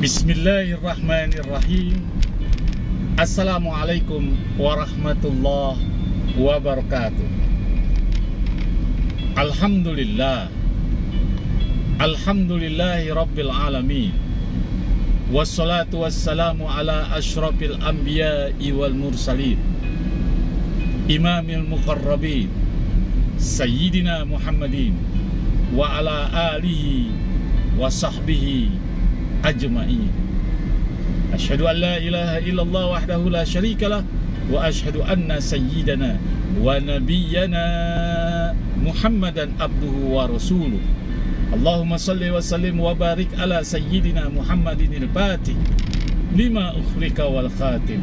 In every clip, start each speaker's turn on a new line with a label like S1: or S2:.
S1: Bismillahirrahmanirrahim. Assalamualaikum warahmatullahi wabarakatuh. Alhamdulillah, alhamdulillahi rabbil alamin. Wassalatu wassalamu ala ashrafil anbiya'i wal mursalin, imamil muqarrabin, sayyidina Muhammadin wa ala alihi wa sahbihi ajma'in. Asyhadu an la ilaha illallah wahdahu la syarika lah, wa asyhadu anna sayyidana wa nabiyyana Muhammadan abduhu wa rasuluh. Allahumma salli wa sallim wa barik ala sayyidina Muhammadin al-Fatih lima ukhlika wal khatim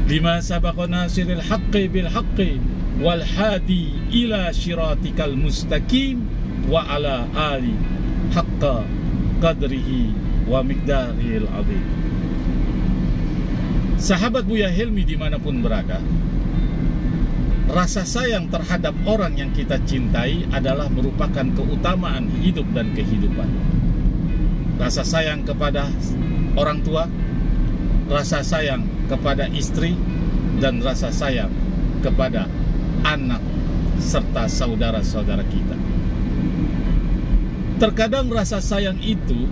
S1: lima sabaqa nasiril haqqi bil haqqi wal hadi ila syiratikal mustaqim wa ala ali haqqa qadrihi wa miqdaril azim. Sahabat Buya Helmi dimanapun berada, rasa sayang terhadap orang yang kita cintai adalah merupakan keutamaan hidup dan kehidupan. Rasa sayang kepada orang tua, rasa sayang kepada istri, dan rasa sayang kepada anak serta saudara-saudara kita. Terkadang rasa sayang itu,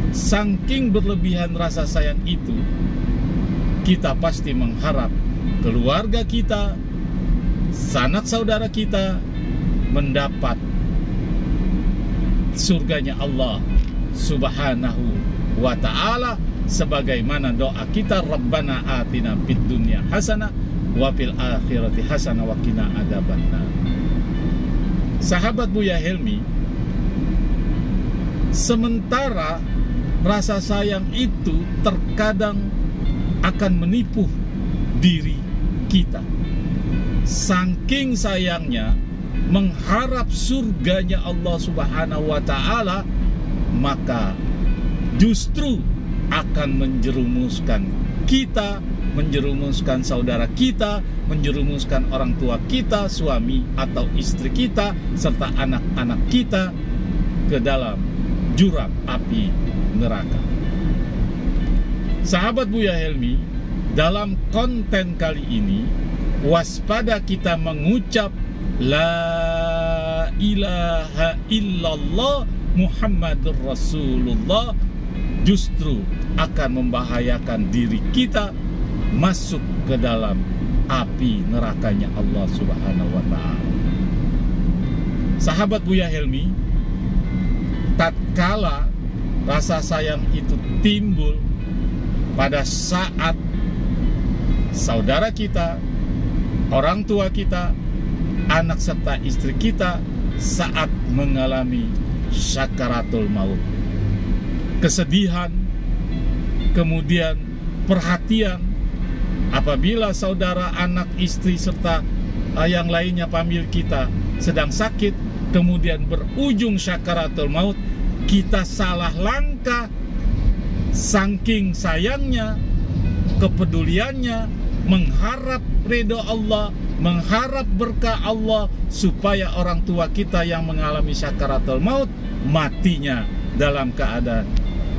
S1: saking berlebihan rasa sayang itu, kita pasti mengharap keluarga kita, sanak saudara kita mendapat surganya Allah Subhanahu wa ta'ala, sebagaimana doa kita, Rabbana atina fid dunya hasanah wa fil akhirati hasanah wa qina adzabannar. Sahabat Buya Helmi, sementara rasa sayang itu terkadang akan menipu diri kita. Saking sayangnya mengharap surganya Allah Subhanahu wa ta'ala, maka justru akan menjerumuskan kita, menjerumuskan saudara kita, menjerumuskan orang tua kita, suami atau istri kita, serta anak-anak kita ke dalam jurang api neraka. Sahabat Buya Helmi, dalam konten kali ini, waspada kita mengucap La ilaha illallah Muhammadur Rasulullah, justru akan membahayakan diri kita masuk ke dalam api nerakanya Allah Subhanahu wa ta'ala. Sahabat Buya Helmi, tatkala rasa sayang itu timbul pada saat saudara kita, orang tua kita, anak serta istri kita saat mengalami syakaratul maut, kesedihan, kemudian perhatian apabila saudara, anak, istri serta yang lainnya pamil kita sedang sakit, kemudian berujung syakaratul maut, kita salah langkah, saking sayangnya, kepeduliannya, mengharap ridho Allah, mengharap berkah Allah, supaya orang tua kita yang mengalami syakaratul maut matinya dalam keadaan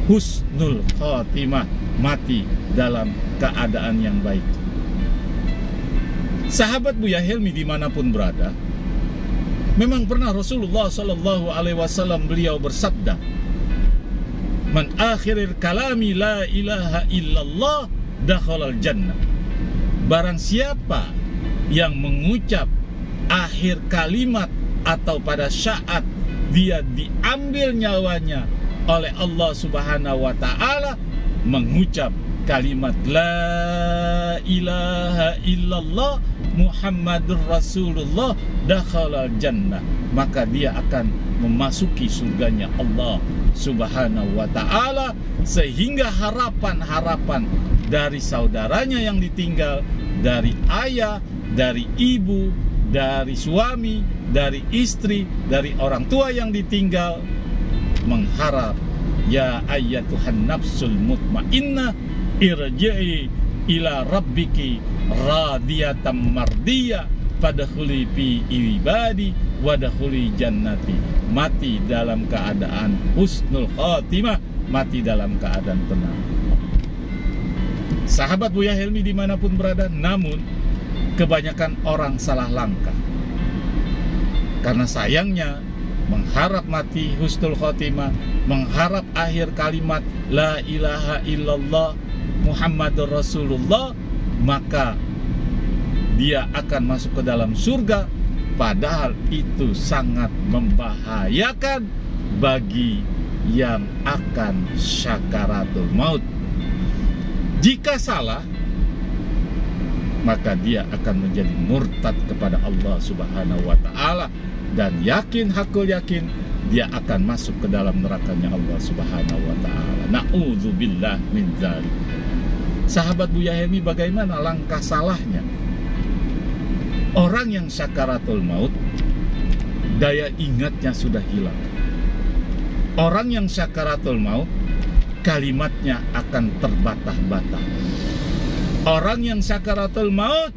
S1: husnul khotimah, mati dalam keadaan yang baik. Sahabat Buya Helmi dimanapun berada, memang pernah Rasulullah Sallallahu Alaihi Wasallam beliau bersabda, Man akhiril kalami la ilaha illallah dakhalal jannah. Barang siapa yang mengucap akhir kalimat atau pada saat dia diambil nyawanya oleh Allah Subhanahu wa ta'ala, mengucap kalimat la ilaha illallah Muhammadur Rasulullah dakhalal jannah, maka dia akan memasuki surganya Allah Subhanahu wa ta'ala. Sehingga harapan-harapan dari saudaranya yang ditinggal, dari ayah, dari ibu, dari suami, dari istri, dari orang tua yang ditinggal, mengharap, ya ayyatuhan nafsul mutmainnah irji'i ila rabbiki radiyatan mardiyah fadkhuli fi ibadi wadkhuli jannati. Mati dalam keadaan husnul khatimah, mati dalam keadaan tenang. Sahabat Buya Helmi dimanapun berada, namun kebanyakan orang salah langkah. Karena sayangnya mengharap mati husnul khotimah, mengharap akhir kalimat la ilaha illallah Muhammadur Rasulullah, maka dia akan masuk ke dalam surga. Padahal itu sangat membahayakan bagi yang akan syakaratul maut. Jika salah, maka dia akan menjadi murtad kepada Allah Subhanahu wa ta'ala, dan yakin, hakul yakin, dia akan masuk ke dalam nerakanya Allah Subhanahu wa ta'ala. Na'udzubillah min dzalik. Sahabat Buya Helmi, bagaimana langkah salahnya? Orang yang syakaratul maut, daya ingatnya sudah hilang. Orang yang syakaratul maut, kalimatnya akan terbatah-batah. Orang yang syakaratul maut,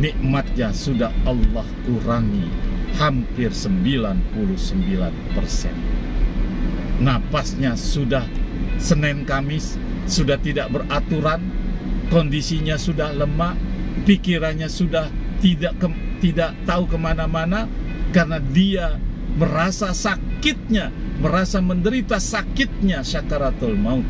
S1: nikmatnya sudah Allah kurangi hampir 99%. Napasnya sudah Senin Kamis, sudah tidak beraturan, kondisinya sudah lemah, pikirannya sudah tidak tahu kemana-mana, karena dia merasa sakitnya, merasa menderita sakitnya syakaratul maut.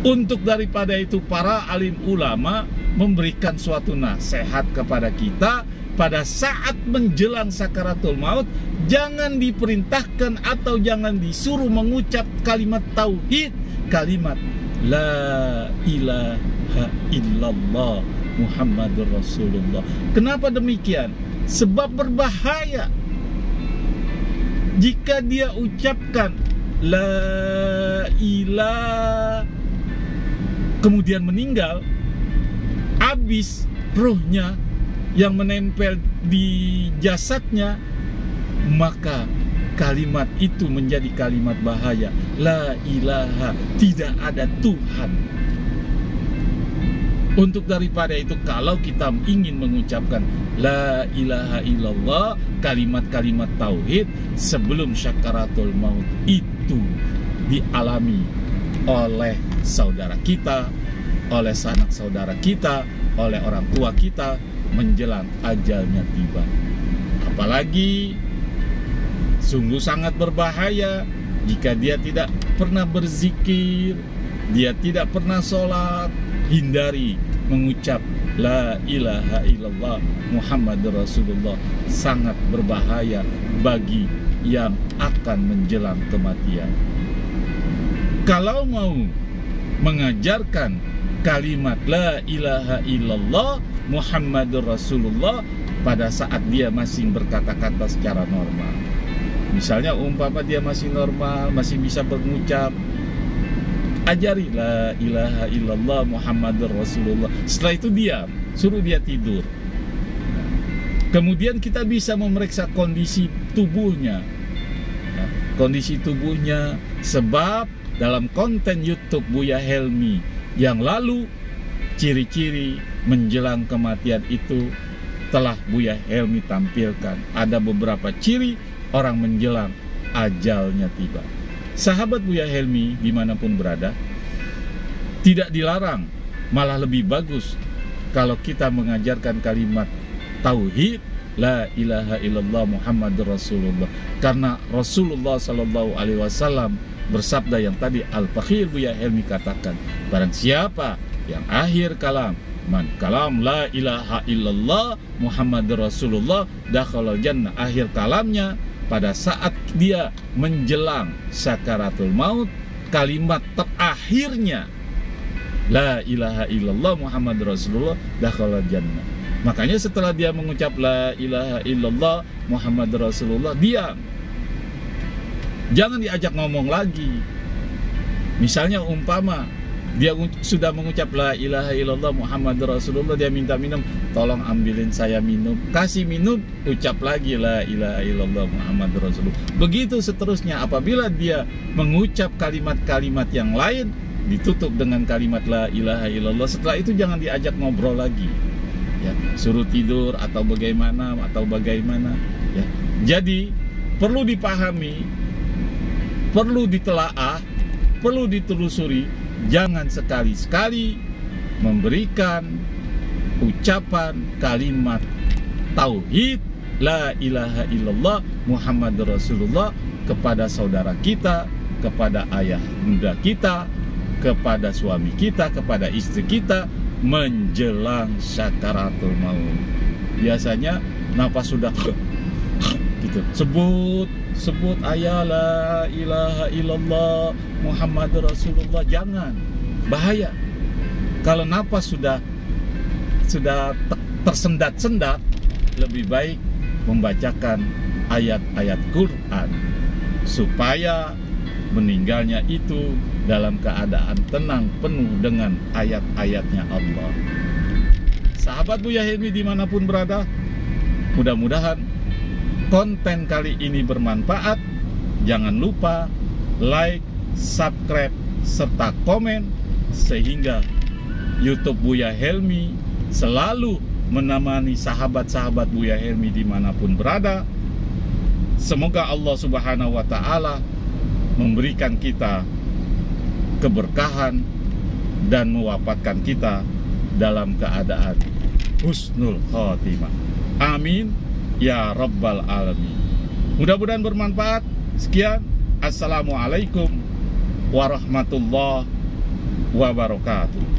S1: Untuk daripada itu, para alim ulama memberikan suatu nasihat kepada kita pada saat menjelang sakaratul maut. Jangan diperintahkan atau jangan disuruh mengucap kalimat tauhid, kalimat la ilaha illallah Muhammadur Rasulullah. Kenapa demikian? Sebab berbahaya jika dia ucapkan la ilaha kemudian meninggal, habis ruhnya yang menempel di jasadnya, maka kalimat itu menjadi kalimat bahaya. La ilaha, tidak ada Tuhan. Untuk daripada itu, kalau kita ingin mengucapkan la ilaha illallah, kalimat-kalimat tauhid sebelum syakaratul maut itu dialami oleh saudara kita, oleh sanak saudara kita, oleh orang tua kita menjelang ajalnya tiba. Apalagi sungguh sangat berbahaya jika dia tidak pernah berzikir, dia tidak pernah sholat. Hindari mengucap la ilaha illallah Muhammadur Rasulullah. Sangat berbahaya bagi yang akan menjelang kematian. Kalau mau mengajarkan kalimat la ilaha illallah Muhammadur Rasulullah pada saat dia masih berkata-kata secara normal, misalnya umpama dia masih normal, masih bisa mengucap, ajari la ilaha illallah Muhammadur Rasulullah. Setelah itu diam, suruh dia tidur. Kemudian kita bisa memeriksa kondisi tubuhnya, kondisi tubuhnya, sebab dalam konten YouTube Buya Helmi yang lalu, ciri-ciri menjelang kematian itu telah Buya Helmi tampilkan. Ada beberapa ciri orang menjelang ajalnya tiba. Sahabat Buya Helmi dimanapun berada, tidak dilarang, malah lebih bagus kalau kita mengajarkan kalimat tauhid la ilaha illallah Muhammadur Rasulullah. Karena Rasulullah SAW bersabda yang tadi Al-Fakhir Buya Helmi katakan, barang siapa yang akhir kalam man kalam la ilaha illallah Muhammadur Rasulullah dakhalal jannah, akhir kalamnya pada saat dia menjelang sakaratul maut, kalimat terakhirnya la ilaha illallah Muhammadur Rasulullah dakhalal jannah. Makanya setelah dia mengucap la ilaha illallah Muhammadur Rasulullah, diam. Jangan diajak ngomong lagi. Misalnya umpama dia sudah mengucap la ilaha illallah Muhammadur Rasulullah, dia minta minum, tolong ambilin saya minum, kasih minum, ucap lagi la ilaha illallah Muhammadur Rasulullah. Begitu seterusnya. Apabila dia mengucap kalimat-kalimat yang lain, ditutup dengan kalimat la ilaha illallah. Setelah itu jangan diajak ngobrol lagi, ya, suruh tidur atau bagaimana ya. Jadi perlu dipahami, perlu ditelaah, perlu ditelusuri. Jangan sekali-sekali memberikan ucapan kalimat tauhid la ilaha illallah Muhammadur Rasulullah kepada saudara kita, kepada ayah bunda kita, kepada suami kita, kepada istri kita menjelang sakaratul maut. Biasanya nafas sudah gitu, sebut ayah la ilaha illallah Muhammadur Rasulullah. Jangan, bahaya. Kalau nafas sudah tersendat-sendat, lebih baik membacakan ayat-ayat Quran supaya meninggalnya itu dalam keadaan tenang, penuh dengan ayat-ayatnya Allah. Sahabat Buya Helmi dimanapun berada, mudah-mudahan konten kali ini bermanfaat. Jangan lupa like, subscribe, serta komen, sehingga YouTube Buya Helmi selalu menemani sahabat-sahabat Buya Helmi dimanapun berada. Semoga Allah Subhanahu wa Ta'ala memberikan kita keberkahan dan mewafatkan kita dalam keadaan husnul khotimah. Amin ya rabbal alamin. Mudah-mudahan bermanfaat. Sekian, assalamualaikum warahmatullahi wabarakatuh.